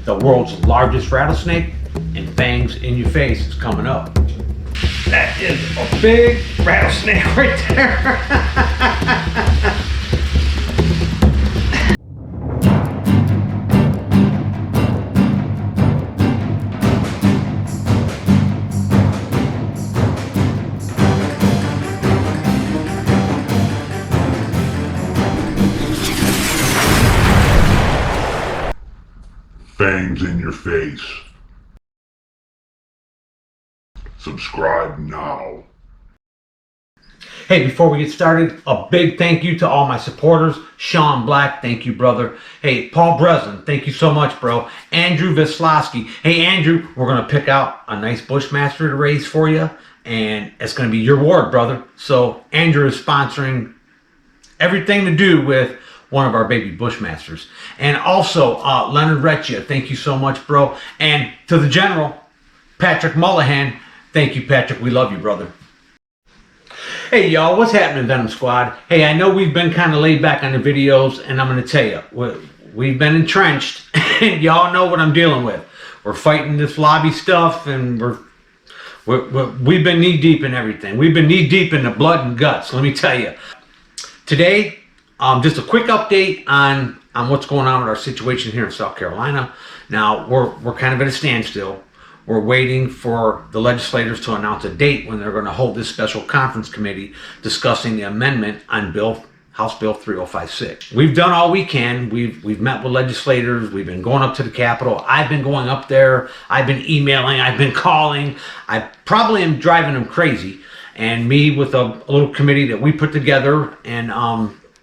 the world's largest rattlesnake, and Fangs in your face is coming up. That is a big rattlesnake right there. Fangs in your face. Subscribe now. Hey, before we get started, a big thank you to all my supporters. Sean Black, thank you, brother. Hey, Paul Breslin, thank you so much, bro. Andrew Vislowski. Hey, Andrew, we're going to pick out a nice Bushmaster to raise for you, and it's going to be your ward, brother. So Andrew is sponsoring everything to do with one of our baby Bushmasters. And also, Leonard Recchia, thank you so much, bro. And to the General, Patrick Mullahan, thank you, Patrick. We love you, brother. Hey, y'all, what's happening, Venom Squad? Hey, I know we've been kind of laid back on the videos, and I'm going to tell you, we've been entrenched, and y'all know what I'm dealing with. We're fighting this lobby stuff, and we've been knee-deep in everything. We've been knee-deep in the blood and guts, let me tell you. Today, just a quick update on what's going on with our situation here in South Carolina. Now, we're kind of at a standstill. We're waiting for the legislators to announce a date when they're going to hold this special conference committee discussing the amendment on House Bill 3056. We've done all we can. We've met with legislators. We've been going up to the Capitol. I've been going up there. I've been emailing. I've been calling. I probably am driving them crazy. And me with a little committee that we put together, and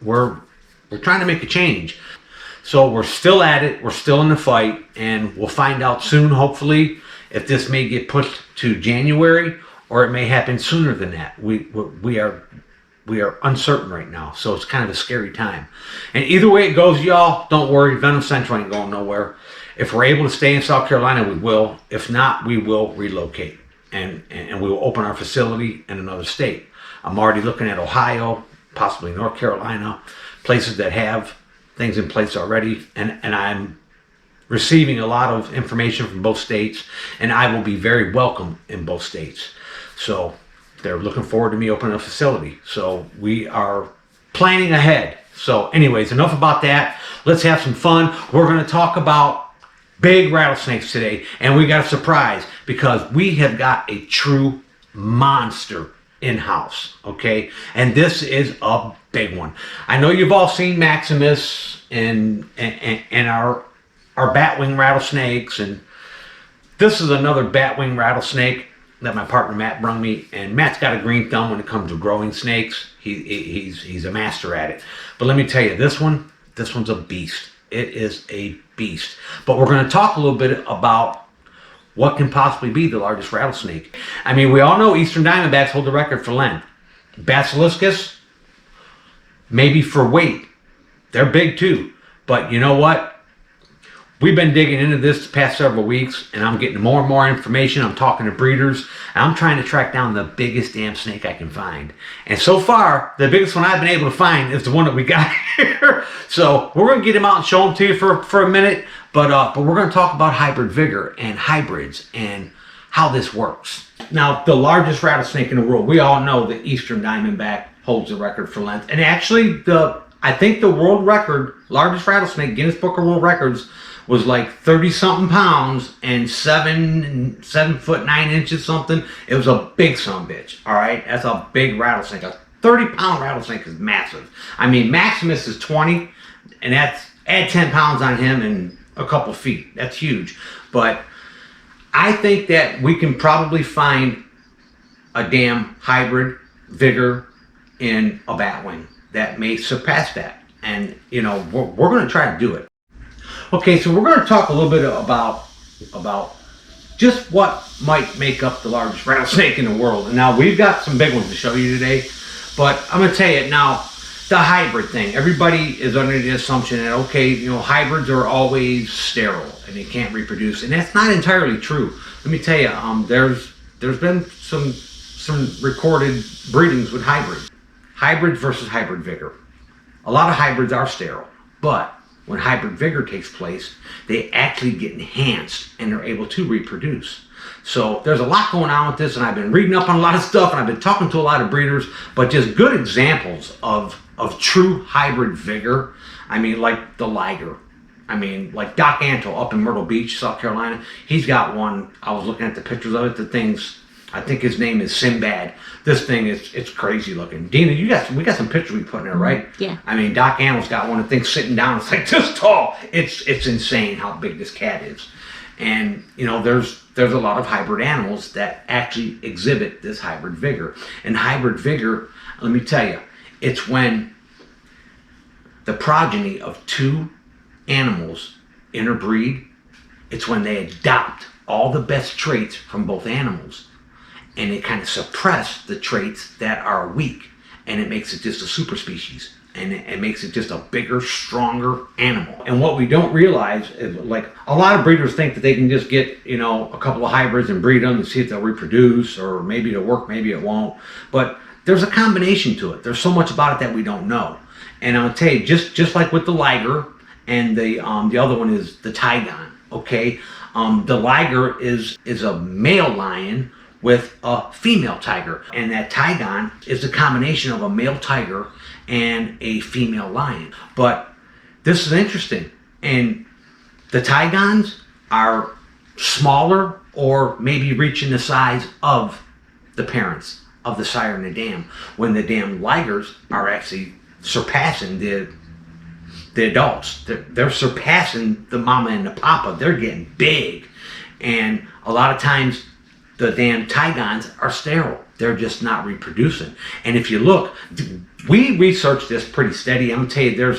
we're trying to make a change. So we're still at it. We're still in the fight, and we'll find out soon, hopefully, if this may get pushed to January or it may happen sooner than that. We are uncertain right now, so it's kind of a scary time. And either way it goes, y'all, don't worry. Venom Central ain't going nowhere. If we're able to stay in South Carolina, we will. If not, we will relocate, and we will open our facility in another state. I'm already looking at Ohio, possibly North Carolina, places that have things in place already, and I'm receiving a lot of information from both states, and I will be very welcome in both states. So they're looking forward to me opening a facility. So we are planning ahead. So anyways, enough about that. Let's have some fun. We're going to talk about big rattlesnakes today, and we got a surprise because we have got a true monster in-house, okay? And this is a big one. I know you've all seen Maximus and our Batwing rattlesnakes, and this is another Batwing rattlesnake that my partner Matt brung me, and Matt's got a green thumb when it comes to growing snakes. He's a master at it. But let me tell you, this one's a beast. It is a beast. But we're going to talk a little bit about what can possibly be the largest rattlesnake. I mean, we all know Eastern Diamondbacks hold the record for length. Basiliscus, maybe for weight. They're big too. But you know what? We've been digging into this the past several weeks, and I'm getting more and more information. I'm talking to breeders, and I'm trying to track down the biggest damn snake I can find. And so far, the biggest one I've been able to find is the one that we got here. So we're going to get him out and show him to you for a minute, but we're going to talk about Hybrid Vigor and hybrids and how this works. Now, the largest rattlesnake in the world, we all know the Eastern Diamondback holds the record for length. And actually, I think the world record, largest rattlesnake, Guinness Book of World Records, was like 30-something pounds and 7 foot 9 inches something. It was a big son of a bitch. All right, that's a big rattlesnake. A 30-pound rattlesnake is massive. I mean, Maximus is 20, and that's add 10 pounds on him and a couple feet. That's huge. But I think that we can probably find a damn Hybrid Vigor in a Batwing that may surpass that. And you know, we're going to try to do it. Okay, so we're going to talk a little bit about just what might make up the largest rattlesnake in the world. And now we've got some big ones to show you today, but I'm going to tell you now, the hybrid thing. Everybody is under the assumption that, okay, you know, hybrids are always sterile and they can't reproduce, and that's not entirely true. Let me tell you, there's been some recorded breedings with hybrids versus Hybrid Vigor. A lot of hybrids are sterile, but when hybrid vigor takes place, they actually get enhanced and they're able to reproduce. So there's a lot going on with this, and I've been reading up on a lot of stuff, and I've been talking to a lot of breeders, but just good examples of true hybrid vigor. I mean, like the Liger. I mean, like Doc Antle up in Myrtle Beach, South Carolina. He's got one. I was looking at the pictures of it. The thing's, I think his name is Sinbad. This thing is, it's crazy looking. Dina, we got some pictures we put in there, right? Yeah. I mean, Doc Antle's got one. The thing's sitting down. It's like this tall. It's insane how big this cat is. And you know, there's a lot of hybrid animals that actually exhibit this hybrid vigor. And hybrid vigor, let me tell you, it's when the progeny of two animals interbreed. It's when they adopt all the best traits from both animals, and it kind of suppress the traits that are weak, and it makes it just a super species, and it makes it just a bigger, stronger animal. And what we don't realize is, like, a lot of breeders think that they can just get, you know, a couple of hybrids and breed them to see if they'll reproduce, or maybe it'll work, maybe it won't. But there's a combination to it. There's so much about it that we don't know. And I'll tell you, just like with the Liger, and the other one is the Tigon. Okay, the Liger is a male lion with a female tiger, and that Tigon is a combination of a male tiger and a female lion. But this is interesting, and the Tigons are smaller, or maybe reaching the size of the parents, of the sire and the dam, when the damn Ligers are actually surpassing the adults. They're surpassing the mama and the papa. They're getting big. And a lot of times the damn Tigons are sterile. They're just not reproducing. And if you look, we researched this pretty steady. I'm gonna tell you,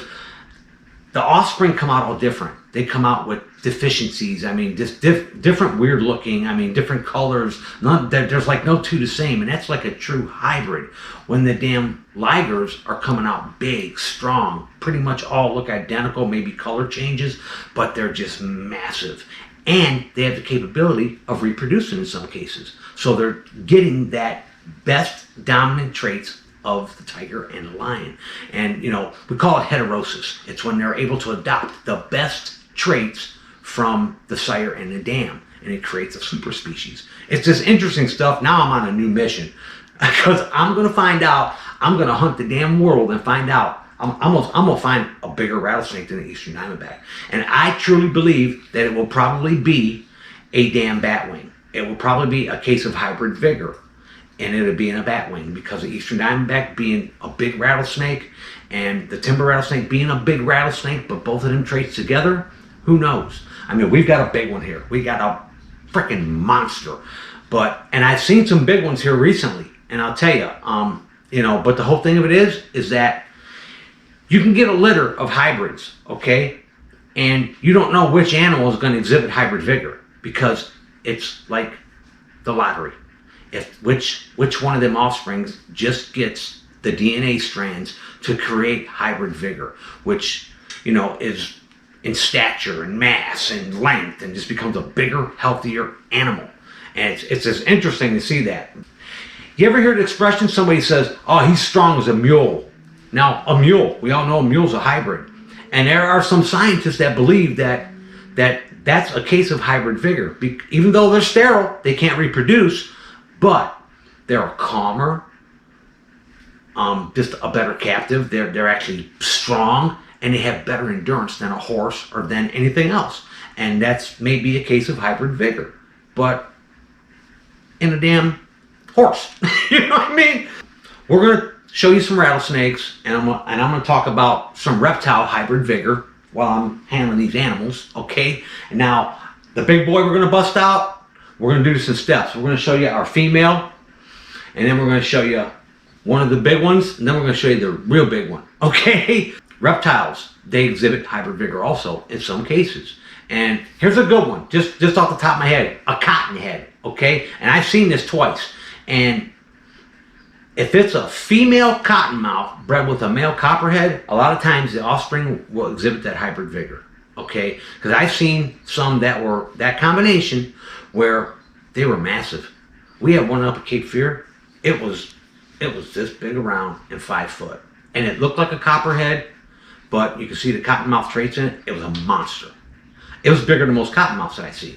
the offspring come out all different. They come out with deficiencies. I mean, just different weird looking. I mean, different colors. There's like no two the same, and that's like a true hybrid. When the damn Ligers are coming out big, strong, pretty much all look identical, maybe color changes, but they're just massive. And they have the capability of reproducing in some cases. So they're getting that best dominant traits of the tiger and the lion. And, you know, we call it heterosis. It's when they're able to adopt the best traits from the sire and the dam, and it creates a super species. It's just interesting stuff. Now I'm on a new mission, because I'm going to find out. I'm going to hunt the damn world and find out. I'm going to find a bigger rattlesnake than the Eastern Diamondback. And I truly believe that it will probably be a damn Batwing. It will probably be a case of hybrid vigor, and it'll be in a Batwing, because the Eastern Diamondback being a big rattlesnake and the timber rattlesnake being a big rattlesnake, but both of them traits together, who knows? I mean, we've got a big one here. We got a freaking monster. And I've seen some big ones here recently, and I'll tell you, you know, but the whole thing of it is that you can get a litter of hybrids, okay, and you don't know which animal is going to exhibit hybrid vigor, because it's like the lottery. If which one of them offsprings just gets the DNA strands to create hybrid vigor, which, you know, is in stature and mass and length, and just becomes a bigger, healthier animal. And it's just interesting to see that. You ever hear the expression, somebody says, oh, he's strong as a mule? Now, a mule, we all know a mule's a hybrid. And there are some scientists that believe that that's a case of hybrid vigor. Even though they're sterile, they can't reproduce, but they're calmer, just a better captive. They're actually strong, and they have better endurance than a horse or than anything else. And that's maybe a case of hybrid vigor, but in a damn horse. You know what I mean? We're going to show you some rattlesnakes, and I'm going to talk about some reptile hybrid vigor while I'm handling these animals, okay? And now, the big boy we're going to bust out, we're going to do this in steps. We're going to show you our female, and then we're going to show you one of the big ones, and then we're going to show you the real big one, okay? Reptiles, they exhibit hybrid vigor also in some cases. And here's a good one, just off the top of my head, a cottonhead, okay? And I've seen this twice. And if it's a female cottonmouth bred with a male copperhead, a lot of times the offspring will exhibit that hybrid vigor, okay? Because I've seen some that were that combination where they were massive. We had one up at Cape Fear. It was this big around and 5 foot. And it looked like a copperhead, but you can see the cottonmouth traits in it. It was a monster. It was bigger than most cottonmouths that I see.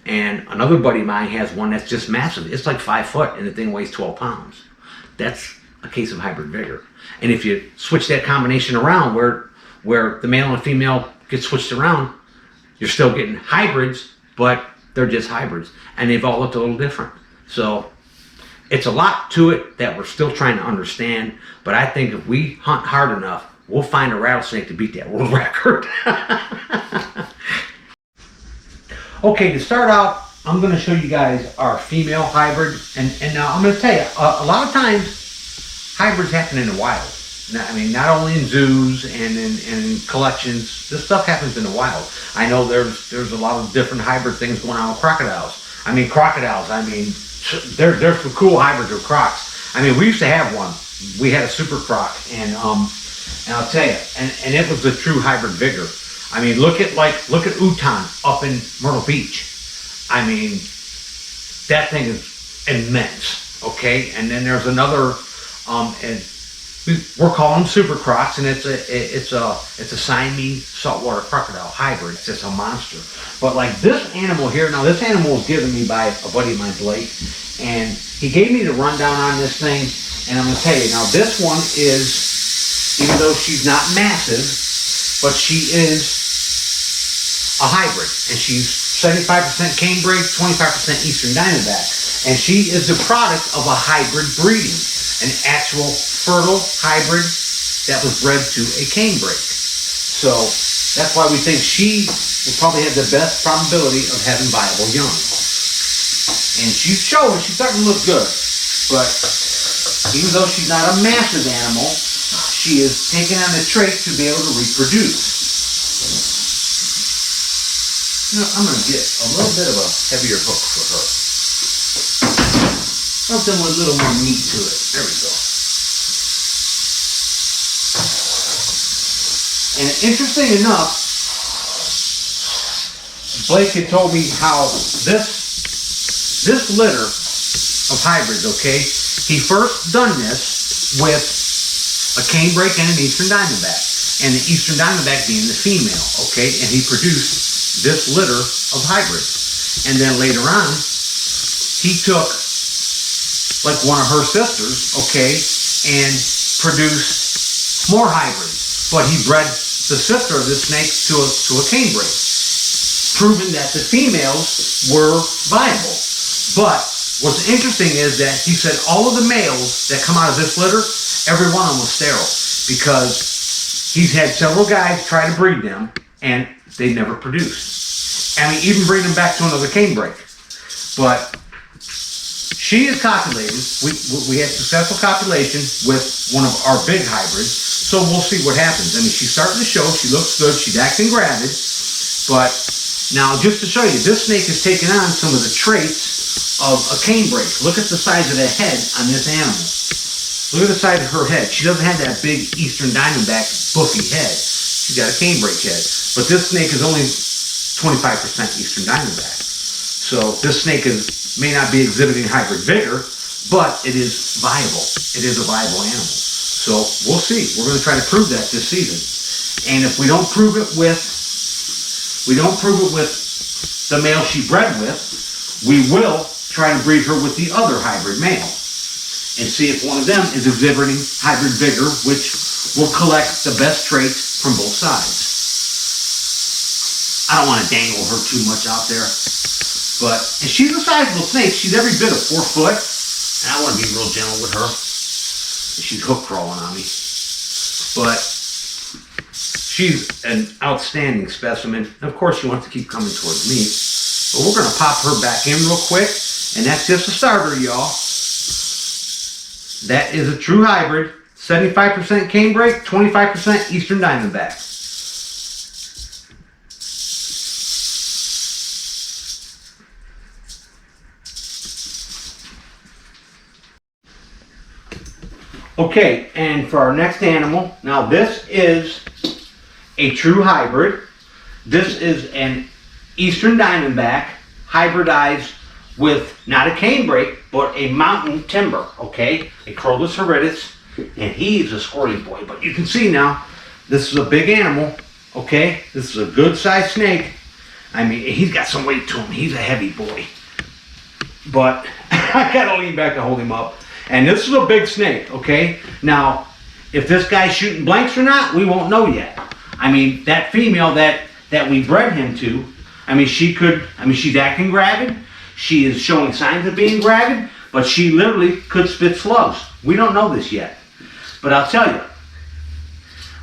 And another buddy of mine has one that's just massive. It's like 5 foot and the thing weighs 12 pounds. That's a case of Hybrid Vigor. And if you switch that combination around where the male and female get switched around, you're still getting hybrids, but they're just hybrids. And they've all looked a little different. So it's a lot to it that we're still trying to understand. But I think if we hunt hard enough, we'll find a rattlesnake to beat that world record. Okay, to start out, I'm going to show you guys our female hybrid. And now I'm going to tell you, a lot of times, hybrids happen in the wild. I mean, not only in zoos and in collections, this stuff happens in the wild. I know there's a lot of different hybrid things going on with crocodiles. I mean, there's some cool hybrids of crocs. I mean, we used to have one. We had a super croc, and I'll tell you, and it was the true Hybrid Vigor. I mean, look at Utan up in Myrtle Beach. I mean, that thing is immense. Okay, and then there's another, and we're calling them super crocs, and it's a Siamese saltwater crocodile hybrid. It's just a monster. But like this animal here, now this animal was given me by a buddy of mine, Blake, and he gave me the rundown on this thing. And I'm gonna tell you now, this one is, even though she's not massive, but she is a hybrid, and she's 75% canebrake, 25% Eastern Diamondback, and she is the product of a hybrid breeding, an actual fertile hybrid that was bred to a canebrake. So that's why we think she will probably have the best probability of having viable young. And she's starting to look good, but even though she's not a massive animal, she is taking on the trait to be able to reproduce. Now, I'm going to get a little bit of a heavier hook for her. Something with a little more meat to it. There we go. And interesting enough, Blake had told me how this litter of hybrids, okay, he first done this with a canebrake and an Eastern Diamondback, and the Eastern Diamondback being the female, okay, and he produced this litter of hybrids. And then later on, he took like one of her sisters, okay, and produced more hybrids. But he bred the sister of the snake to a canebrake, proving that the females were viable. But what's interesting is that he said all of the males that come out of this litter, every one of them was sterile, because he's had several guys try to breed them and they never produced. I mean, even bring them back to another canebrake. But she is copulated. We had successful copulation with one of our big hybrids, so we'll see what happens. I mean, she's starting to show. She looks good. She's acting gravid. But now, just to show you, this snake is taking on some of the traits of a canebrake. Look at the size of the head on this animal. Look at the size of her head. She doesn't have that big Eastern Diamondback buffy head. She's got a canebrake head. But this snake is only 25% Eastern Diamondback. So this snake may not be exhibiting Hybrid Vigor, but it is viable. It is a viable animal. So we'll see. We're going to try to prove that this season. And if we don't prove it with the male she bred with, we will try to breed her with the other hybrid male and see if one of them is exhibiting Hybrid Vigor, which will collect the best traits from both sides. I don't want to dangle her too much out there, but and she's a sizable snake. She's every bit of 4 foot, and I want to be real gentle with her. She's hook crawling on me, but she's an outstanding specimen. Of course, she wants to keep coming towards me, but we're going to pop her back in real quick, and that's just a starter, y'all. That is a true hybrid, 75% canebrake, 25% Eastern Diamondback. Okay, and for our next animal, now this is a true hybrid. This is an Eastern Diamondback hybridized with not a canebrake, but a mountain timber, okay? A Crolus horridus, and he's a squirrely boy. But you can see now, This is a big animal, okay? This is a good sized snake. I mean, he's got some weight to him. He's a heavy boy. But I gotta lean back to hold him up. And this is a big snake, okay? Now, if this guy's shooting blanks or not, we won't know yet. I mean, that female that we bred him to, I mean, she's acting gravid. She is showing signs of being gravid, but she literally could spit slugs. We don't know this yet. But I'll tell you,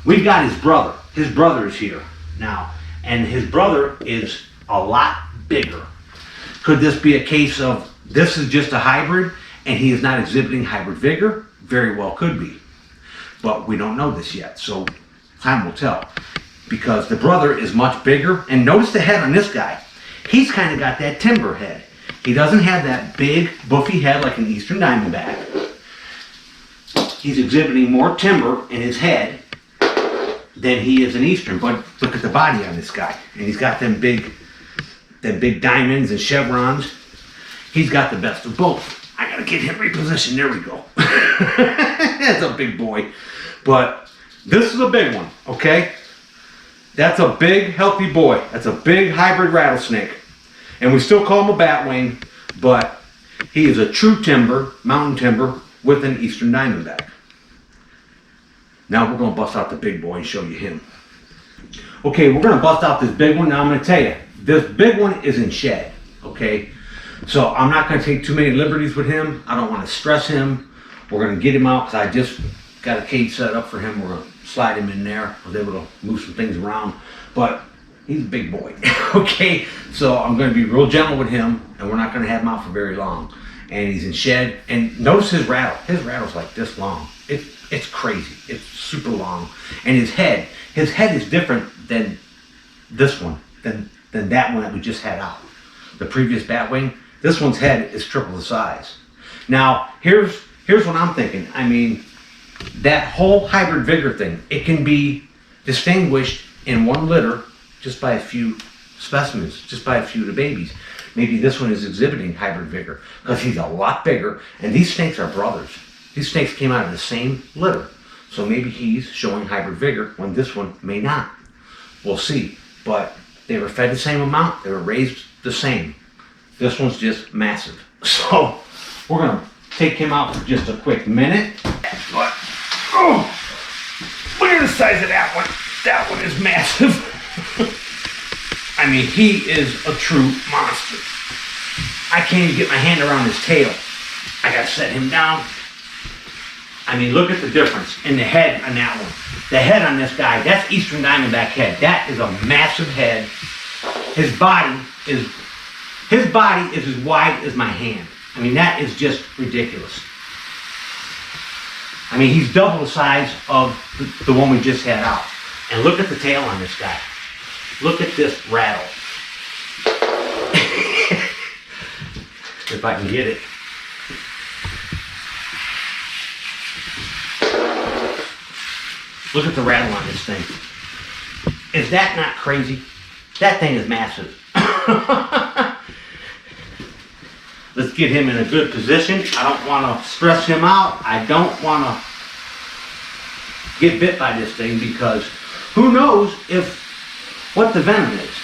we've got his brother. His brother is here now, and his brother is a lot bigger. Could this be a case of this is just a hybrid and he is not exhibiting hybrid vigor? Very well could be. But we don't know this yet, so time will tell. Because the brother is much bigger, and notice the head on this guy. He's kind of got that timber head. He doesn't have that big, buffy head like an Eastern Diamondback. He's exhibiting more timber in his head than he is an Eastern. But look at the body on this guy. And he's got them big diamonds and chevrons. He's got the best of both. I gotta get him repositioned. There we go. That's a big boy. But this is a big one, okay? That's a big, healthy boy. That's a big hybrid rattlesnake. And we still call him a batwing, but he is a true timber, mountain timber, with an Eastern Diamondback. Now we're gonna bust out the big boy and show you him. Okay, we're gonna bust out this big one. Now I'm gonna tell you, this big one is in shed, okay? So I'm not gonna take too many liberties with him. I don't wanna stress him. We're gonna get him out because I just got a cage set up for him. We're gonna slide him in there. I was able to move some things around, but he's a big boy, okay? So I'm gonna be real gentle with him, and we're not gonna have him out for very long. And he's in shed, and notice his rattle. His rattle's like this long. It's crazy. It's super long. And his head is different than this one, than that one that we just had out. The previous Batwing, this one's head is triple the size. Now, here's what I'm thinking. I mean, that whole hybrid vigor thing, it can be distinguished in one litter just by a few specimens, just by a few of the babies. Maybe this one is exhibiting hybrid vigor because he's a lot bigger, and these snakes are brothers. These snakes came out of the same litter. So maybe he's showing hybrid vigor when this one may not. We'll see. But they were fed the same amount, they were raised the same. This one's just massive. So we're gonna take him out for just a quick minute. But, oh, look at the size of that one. That one is massive. I mean, he is a true monster. I can't even get my hand around his tail. I gotta set him down. I mean, look at the difference in the head on that one. The head on this guy, that's Eastern Diamondback head. That is a massive head. His body is as wide as my hand. I mean, that is just ridiculous. I mean, he's double the size of the one we just had out. And look at the tail on this guy. Look at this rattle. If I can get it. Look at the rattle on this thing. Is that not crazy? That thing is massive. Let's get him in a good position. I don't want to stress him out. I don't want to get bit by this thing because who knows what the venom is.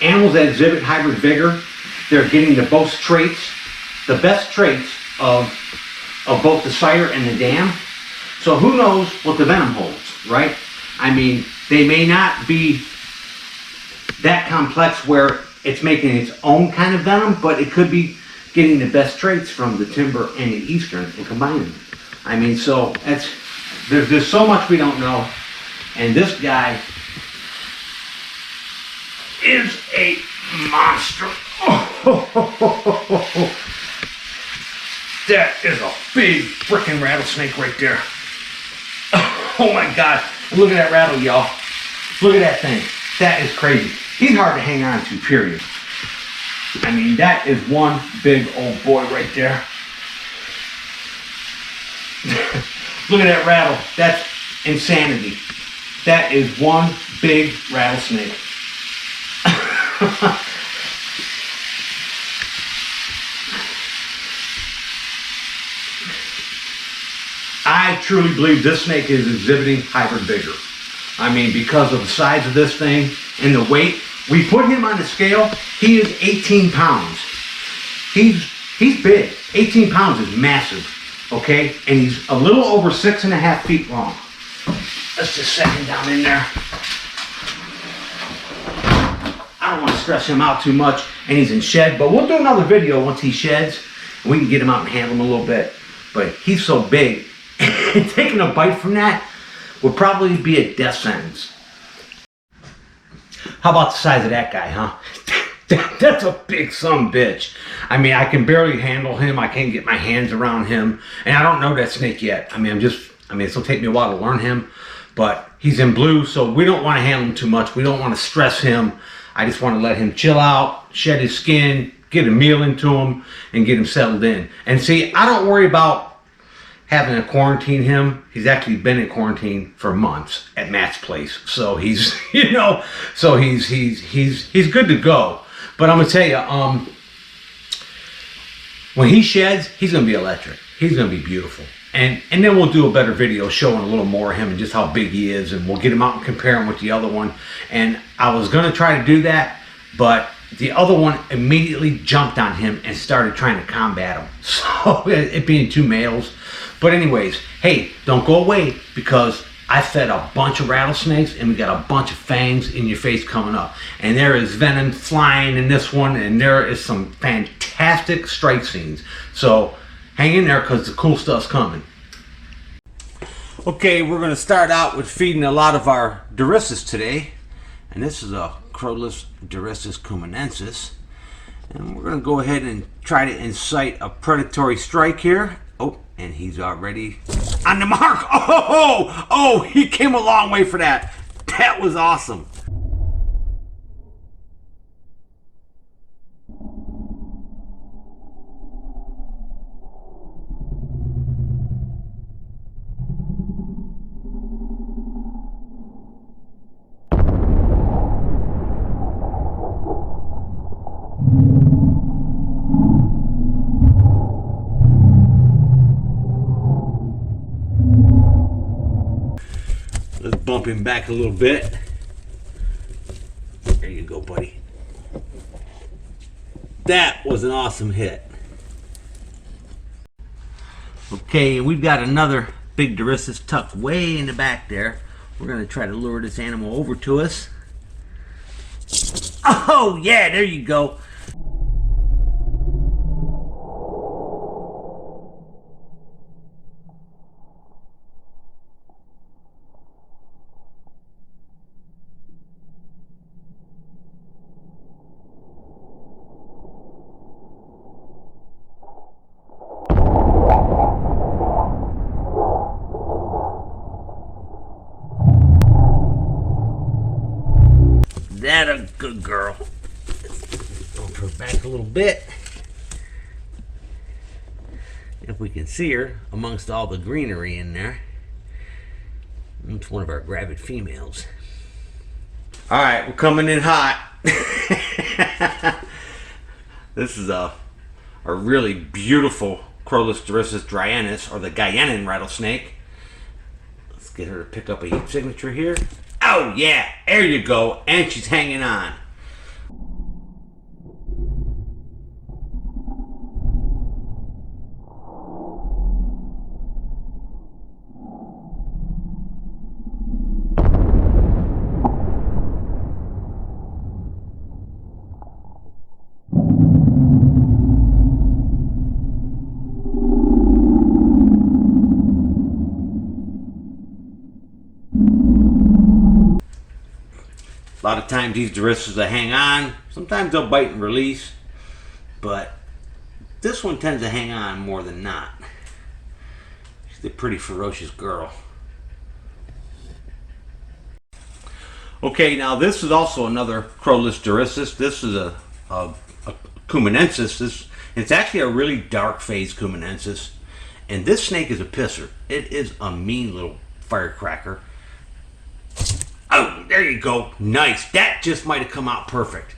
Animals that exhibit hybrid vigor, they're getting the best traits of both the sire and the dam. So who knows what the venom holds, right? I mean, they may not be that complex where it's making its own kind of venom, but it could be getting the best traits from the timber and the Eastern and combining them. I mean, so there's so much we don't know, and this guy is a monster. That is a big freaking rattlesnake right there. Oh my God, look at that rattle, y'all. Look at that thing. That is crazy. He's hard to hang on to, period. I mean, that is one big old boy right there. Look at that rattle. That's insanity. That is one big rattlesnake. I truly believe this snake is exhibiting hybrid vigor. I mean, because of the size of this thing and the weight. We put him on the scale, he is 18 pounds. He's big. 18 pounds is massive, okay? And he's a little over 6.5 feet long. Let's just set him down in there. I don't want to stress him out too much, and he's in shed, but we'll do another video once he sheds, and we can get him out and handle him a little bit. But he's so big, and taking a bite from that would probably be a death sentence. How about the size of that guy, huh? That's a big bitch. I mean, I can barely handle him. I can't get my hands around him. And I don't know that snake yet. I mean, it'll take me a while to learn him. But he's in blue, so we don't want to handle him too much. We don't want to stress him. I just want to let him chill out, shed his skin, get a meal into him, and get him settled in. And see, I don't worry about having to quarantine him. He's actually been in quarantine for months at Matt's place. So he's, you know, so he's good to go. But I'm gonna tell you, when he sheds, he's gonna be electric. He's gonna be beautiful. And then we'll do a better video showing a little more of him and just how big he is, and we'll get him out and compare him with the other one. And I was gonna try to do that, but the other one immediately jumped on him and started trying to combat him. So it being two males. But anyways, hey, don't go away, because I fed a bunch of rattlesnakes and we got a bunch of fangs in your face coming up. And there is venom flying in this one, and there is some fantastic strike scenes. So hang in there, because the cool stuff's coming. Okay, we're going to start out with feeding a lot of our Durissus today. And this is a crowless Durissus cumanensis. And we're going to go ahead and try to incite a predatory strike here. Oh, and he's already on the mark. Oh, he came a long way for that. That was awesome. Let's bump him back a little bit. There you go, buddy. That was an awesome hit. Okay, we've got another big Durissus tucked way in the back there. We're going to try to lure this animal over to us. Oh, yeah, there you go. That a good girl. Bump her back a little bit. If we can see her amongst all the greenery in there. It's one of our gravid females. All right, we're coming in hot. This is a really beautiful Crowless Durissus dryanis, or the Guyanan rattlesnake. Let's get her to pick up a heat signature here. Oh yeah, there you go, and she's hanging on. A lot of times these Durissus will hang on. Sometimes they'll bite and release. But this one tends to hang on more than not. She's a pretty ferocious girl. Okay, now this is also another Crowless Durissus. This is a cumanensis. It's actually a really dark phase cumanensis. And this snake is a pisser. It is a mean little firecracker. Oh, there you go. Nice. That just might have come out perfect.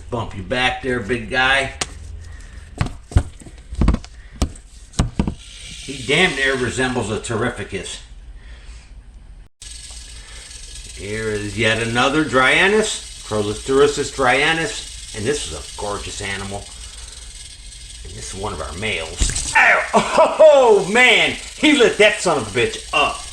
bump you back there, big guy. He damn near resembles a Terrificus. Here is yet another Dryanis, Crolosturus Dryanis, and this is a gorgeous animal. And this is one of our males. Ow! Oh man, he lit that son of a bitch up.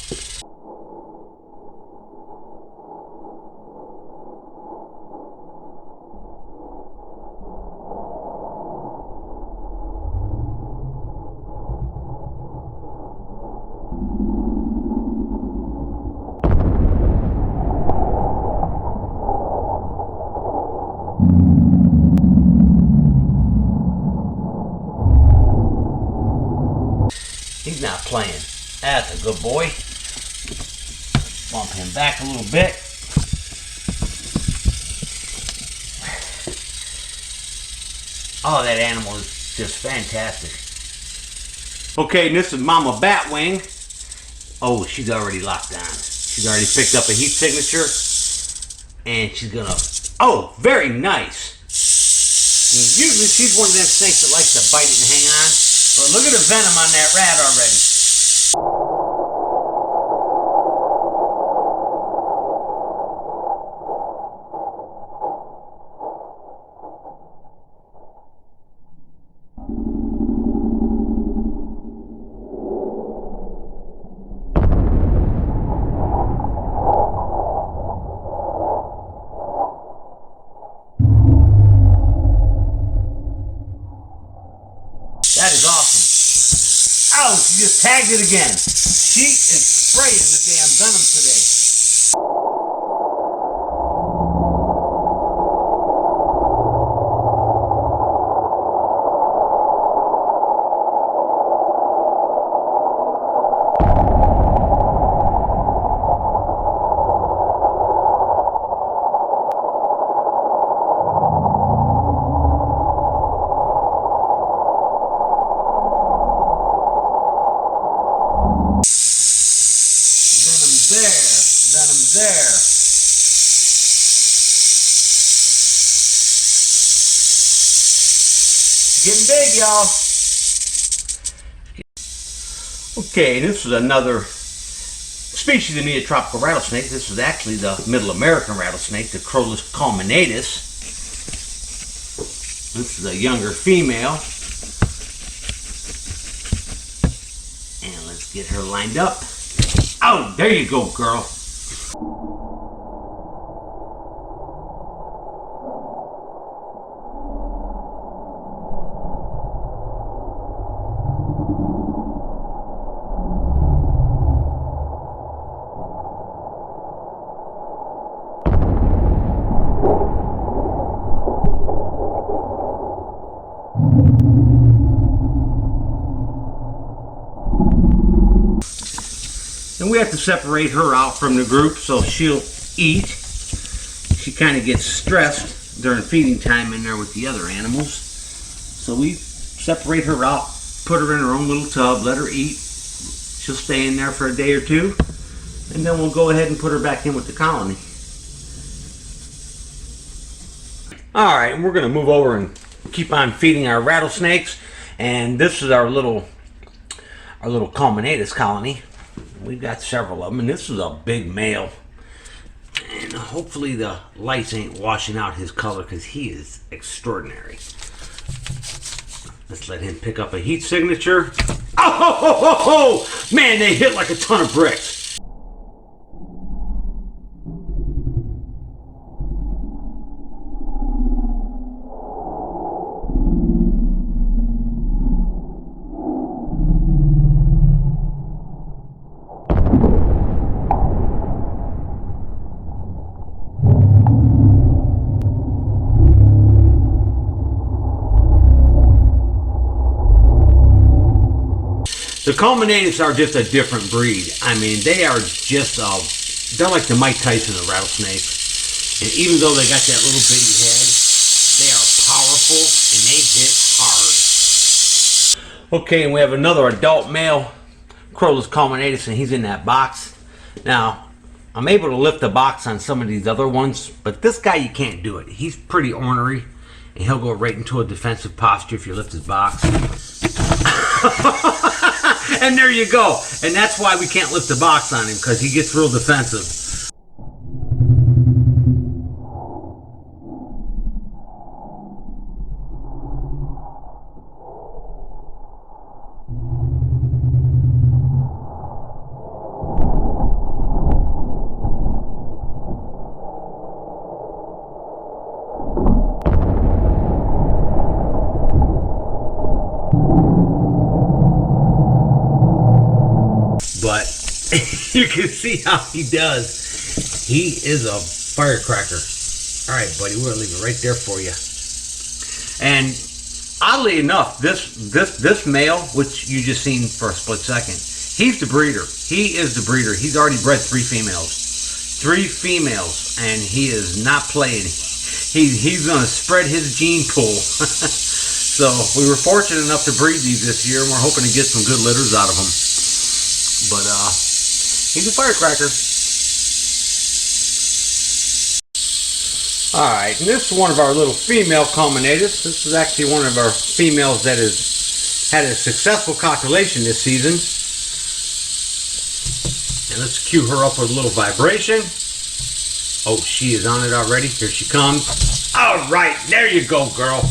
He's not playing. That's a good boy. Bump him back a little bit. Oh, that animal is just fantastic. Okay, and this is Mama Batwing. Oh, she's already locked on. She's already picked up a heat signature. And she's gonna... Oh, very nice. Usually she's one of them snakes that likes to bite it and hang on. But look at the venom on that rat already. That is awesome. Oh, she just tagged it again. She is spraying the damn venom today. Venom's there. Getting big, y'all. Okay, this is another species of neotropical rattlesnake. This is actually the Middle American rattlesnake, the Crolus culminatus. This is a younger female. And let's get her lined up. Oh, there you go, girl. And we have to separate her out from the group so she'll eat. She kind of gets stressed during feeding time in there with the other animals. So we separate her out, put her in her own little tub, let her eat. She'll stay in there for a day or two, and then we'll go ahead and put her back in with the colony. Alright, and we're going to move over and keep on feeding our rattlesnakes. And this is our little culminatus colony. We've got several of them, and this is a big male. And hopefully the lights ain't washing out his color because he is extraordinary. Let's let him pick up a heat signature. Oh, ho, ho, ho, ho! Man, they hit like a ton of bricks. The culminatus are just a different breed. I mean, they are just, they're like the Mike Tyson of rattlesnakes. And even though they got that little bitty head, they are powerful and they hit hard. Okay, and we have another adult male, Crolus culminatus, and he's in that box. Now, I'm able to lift the box on some of these other ones, but this guy, you can't do it. He's pretty ornery. and he'll go right into a defensive posture if you lift his box. And there you go. And that's why we can't lift the box on him, because he gets real defensive. But you can see how he does. He is a firecracker. All right, buddy, we're gonna leave it right there for you. And oddly enough, this male, which you just seen for a split second, he's the breeder. He is the breeder. He's already bred 3 females. 3 females, and he is not playing. He's gonna spread his gene pool. So we were fortunate enough to breed these this year, and we're hoping to get some good litters out of them. But he's a firecracker. Alright, and this is one of our little female culminators. This is actually one of our females that has had a successful copulation this season. And let's cue her up with a little vibration. Oh, she is on it already. Here she comes. Alright, there you go, girl.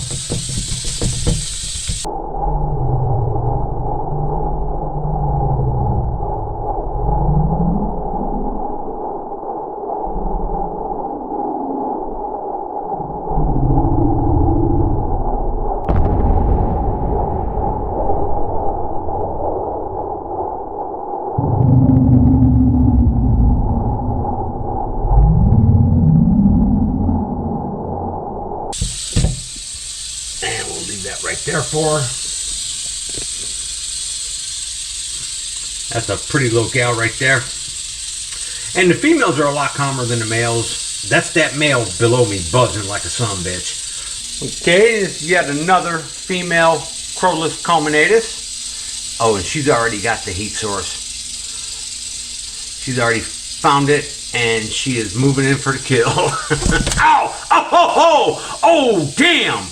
Right there for her. That's a pretty little gal right there. And the females are a lot calmer than the males. That's that male below me buzzing like a sumbitch. Okay, this is yet another female crowless culminatus. Oh, and she's already got the heat source. She's already found it, and she is moving in for the kill. Ow! Oh, ho, ho! Oh, damn!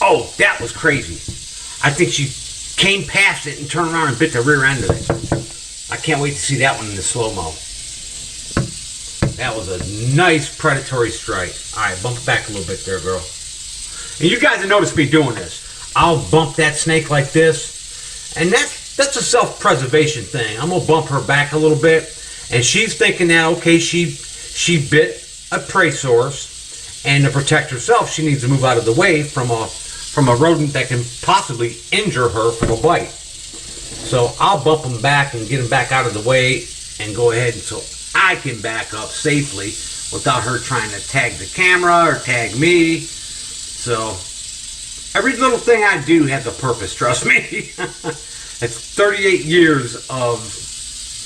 Oh, that was crazy. I think she came past it and turned around and bit the rear end of it. I can't wait to see that one in the slow-mo. That was a nice predatory strike. Alright, bump it back a little bit there, girl. And you guys have noticed me doing this. I'll bump that snake like this. And that's a self-preservation thing. I'm going to bump her back a little bit. And she's thinking that, okay, she bit a prey source. And to protect herself, she needs to move out of the way from a rodent that can possibly injure her from a bite. So I'll bump them back and get them back out of the way and go ahead so I can back up safely without her trying to tag the camera or tag me. So every little thing I do has a purpose, trust me. It's 38 years of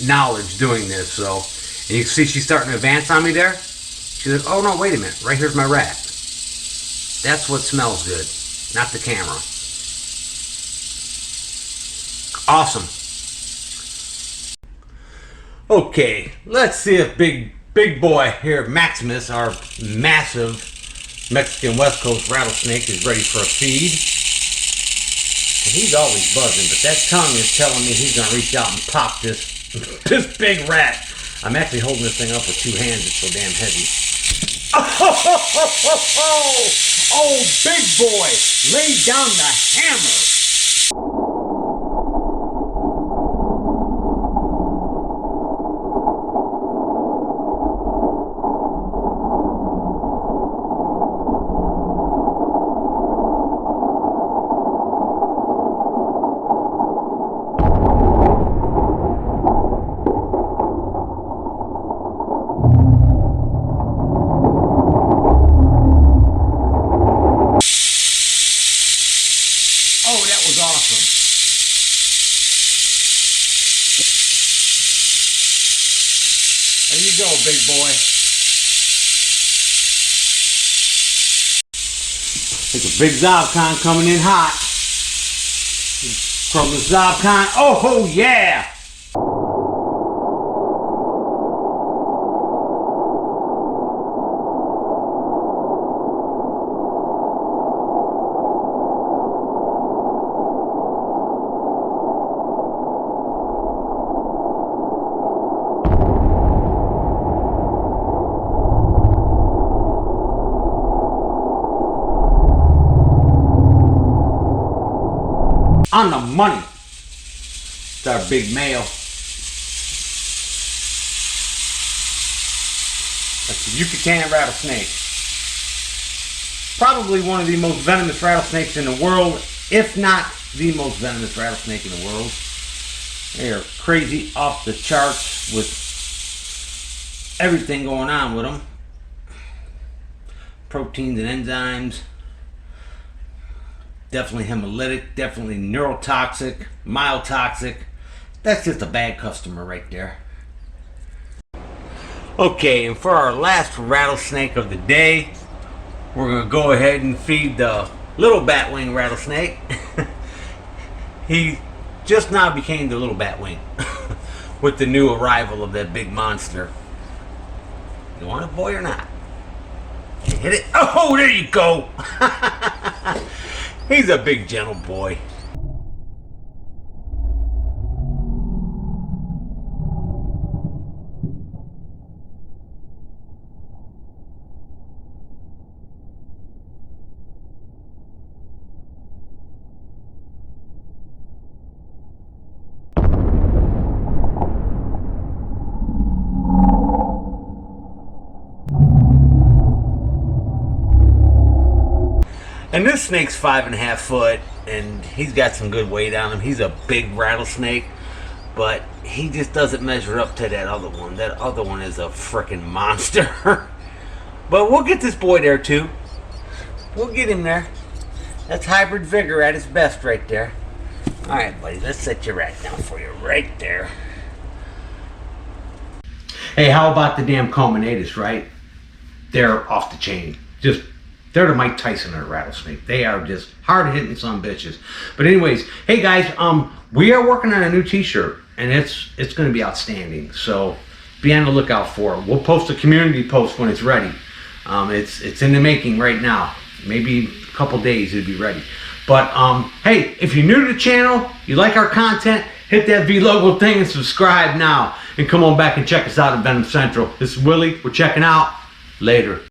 knowledge doing this. So, and you can see she's starting to advance on me there. She's like, oh no, wait a minute, right here's my rat. That's what smells good. Not the camera. Awesome. Okay, let's see if big boy here, Maximus, our massive Mexican West Coast rattlesnake, is ready for a feed. He's always buzzing, but that tongue is telling me he's gonna reach out and pop this big rat. I'm actually holding this thing up with 2 hands. It's so damn heavy. Oh, big boy, lay down the hammer. Oh, that was awesome. There you go, big boy. It's a big Zobcon coming in hot. From the Zobcon. Oh, yeah! On the money. It's our big male. That's the Yucatan rattlesnake. Probably one of the most venomous rattlesnakes in the world, if not the most venomous rattlesnake in the world. They are crazy off the charts with everything going on with them. Proteins and enzymes. Definitely hemolytic, definitely neurotoxic, myotoxic. That's just a bad customer right there. Okay, and for our last rattlesnake of the day, we're going to go ahead and feed the little Batwing rattlesnake. He just now became the little Batwing with the new arrival of that big monster. You want it, boy, or not? You hit it? Oh, there you go! He's a big, gentle boy. And this snake's 5.5 foot, and he's got some good weight on him. He's a big rattlesnake, but he just doesn't measure up to that other one. That other one is a freaking monster. But we'll get this boy there too. We'll get him there. That's Hybrid Vigor at his best right there. Alright, buddy, let's set your rack down for you right there. Hey, how about the damn Culminatus, right? They're off the chain. They're the Mike Tyson of the rattlesnake. They are just hard-hitting some bitches. But anyways, hey guys, we are working on a new t-shirt, and it's going to be outstanding. So be on the lookout for it. We'll post a community post when it's ready. It's in the making right now. Maybe a couple days it'll be ready. But hey, if you're new to the channel, you like our content, hit that V logo thing and subscribe now. And come on back and check us out at Venom Central. This is Willie. We're checking out. Later.